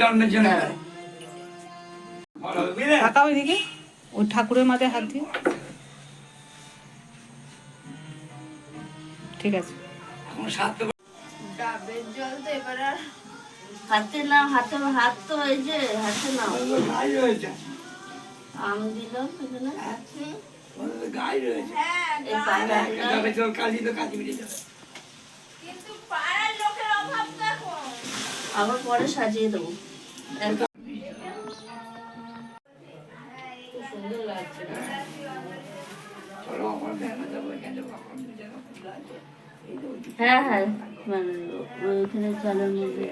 জন্মের জন্য কাকা ওইদিকে ওই ঠাকুরের মাথায় হাত দিয়ে। ঠিক আছে। ডাবের জল তো এবার আর হাতে না, হাত তো এই যে হাতে না আম দিলাম এখানে গায়ে রয়েছে কালি তো কালি মিটে যাবে। আবার পরে সাজিয়ে দেবো। সুন্দর লাগছে। হ্যাঁ হ্যাঁ, মানে ওইখানে চালের মধ্যে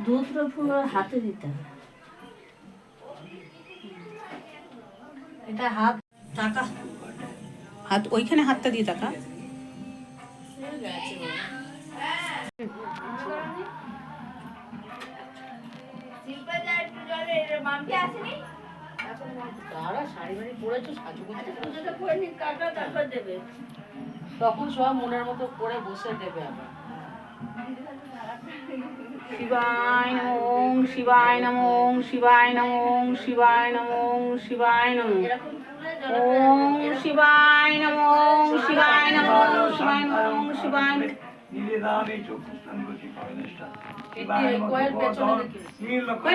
দুধটা পুরো হাতে দিতে হবে। এটা হাত টাকা, হাত ওইখানে হাতটা দিয়ে টাকা। তখন সব মনের মতো করে বসে দেবে আবার। শিবায় নমঃ শিবায় নমঃ শিবায় নমঃ শিবায় নমঃ শিবায় নমঃ ওম শিবায় নমঃ শিবায় নমঃ শিবায় নমঃ শিবায় নমঃ।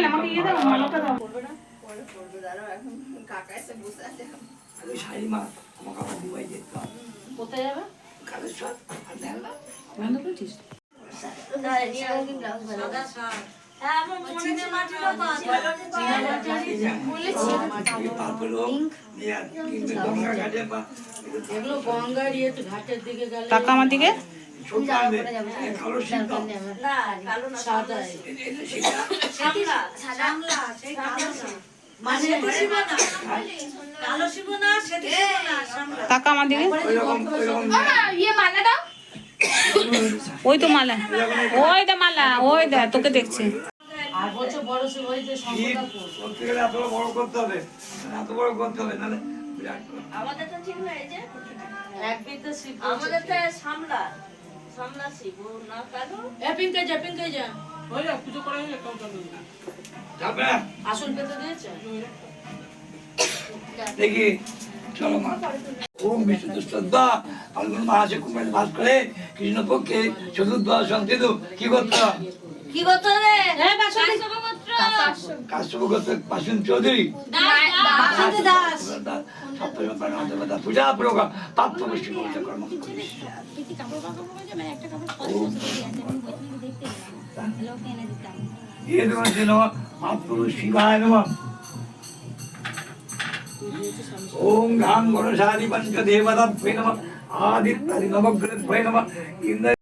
আমাকে ইয়ে দাও, মালাটা দাও। কোথায় যাবে? বন্ধ করছিস? টাকা আমার দিকে টাকা আমার দিকে। ওই তো মালা, ওই দা মালা, ওই দা তোকে দেখছি। আসল পেতে দিয়েছে দেখি। চলো মা। ওম বিষ্ণু শ্রদ্ধা ফাল্গুন মাসে কুম্ভে বাস করে কৃষ্ণপক্ষে চতুর্দশ সন্তিদু কি করতে কি করতে রে? কাশ্যপ গোত্র পাশুন চৌধুরী পূজা প্রয়োগ প্রাপ্ত বৈষ্ণব কর্ম শিবায় নমঃ। ওম গাং গণশালী পঞ্চ দেবতাভ্যে নমঃ আদিত্যাদি নবগ্রহভ্যে নমঃ ইন্দ্র।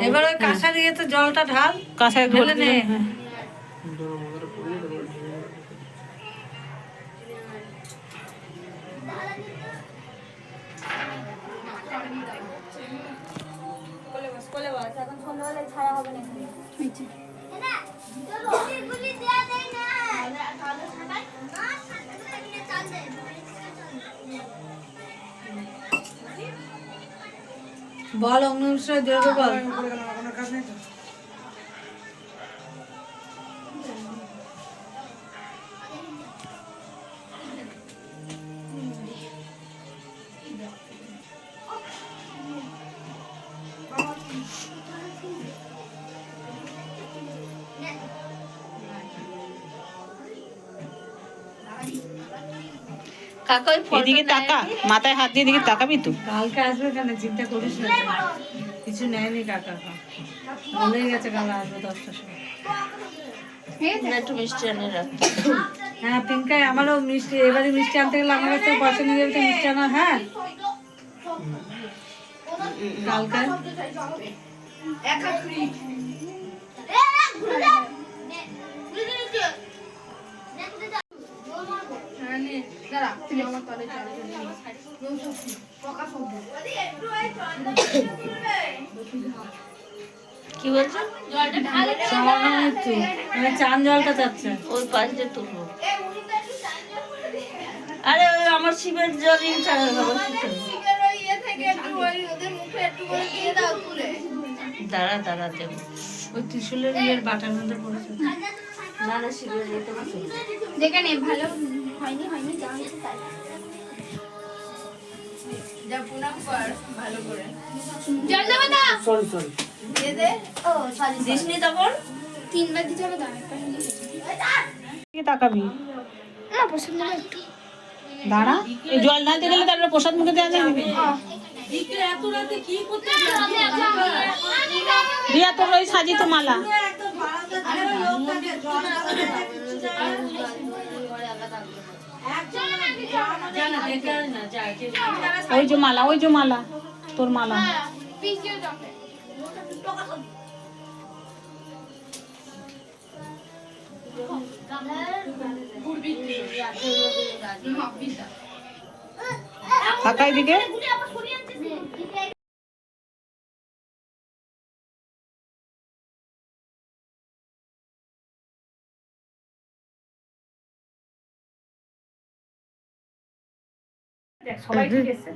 এবার ওই কাঁসার ইয়েতে জলটা ঢাল, কাঁসায় ঢেলে নে। বল অগ্নি উৎসব দেবে বল। এদিকে টাকা, মাথায় হাত দিয়ে এদিকে তাকাবি তো। কালকে আসবে কেন, চিন্তা করিস না, কিছু নেয়নি কাকা, বলেই গেছে কাল আসবে 10টার সময়। একটু মিষ্টি আনে রাখতে। হ্যাঁ পিঙ্কাই, আমারও মিষ্টি, এবারে মিষ্টি আনতে গেলে আমার কাছে পয়সা নিয়ে যাবে, মিষ্টি আনা। হ্যাঁ কালকে কি বলছো? চান জলটা চাচ্ছে। ওই পাশে তুলবো। আরে ওই আমার শিবের জলই চান খাবো। দাঁড়া দাঁড়া দেবো। ওই ত্রিশুলের ইয়ের বাটার মধ্যে পড়েছে। না না শিবের যেতে পারছি যেখানে ভালো হয়নি হয়নি যা হয়েছে তাই যা প্রণাম কর ভালো করে জল দেবো না সরি সরি দে দে ও সরি দিসনি তখন? তিনবার দিতে হবে তো একটা কি তাকাবি? না পছন্দ না একটু দাঁড়া, এই জল ঢালতে গেলে তারপরে প্রসাদ মুখে দেওয়া যাবে। রিয়া তোর ওই সাজিত মালা। ওই যে মালা, ওই যে মালা, তোর মালা। পিছিয়ে যাবে তাকাই দিকে। সবাই ঠিক আছে।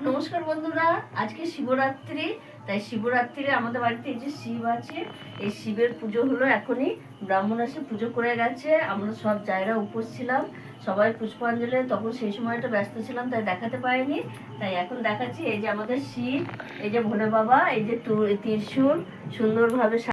নমস্কার বন্ধুরা, আজকে শিবরাত্রি। তাই শিবরাত্রি আমাদের বাড়িতে এই যে শিব আছে, এই শিবের পুজো হলো এখনই। ব্রাহ্মণ এসে পুজো করে গেছে। আমরা সব জায়গায় উপোস ছিলাম, সবাই পুষ্পাঞ্জলি, তখন সেই সময়টা ব্যস্ত ছিলাম তাই দেখাতে পারিনি। তাই এখন দেখাচ্ছি। এই যে আমাদের শিব, এই যে ভোলে বাবা, এই যে ত্রিশূল সুন্দরভাবে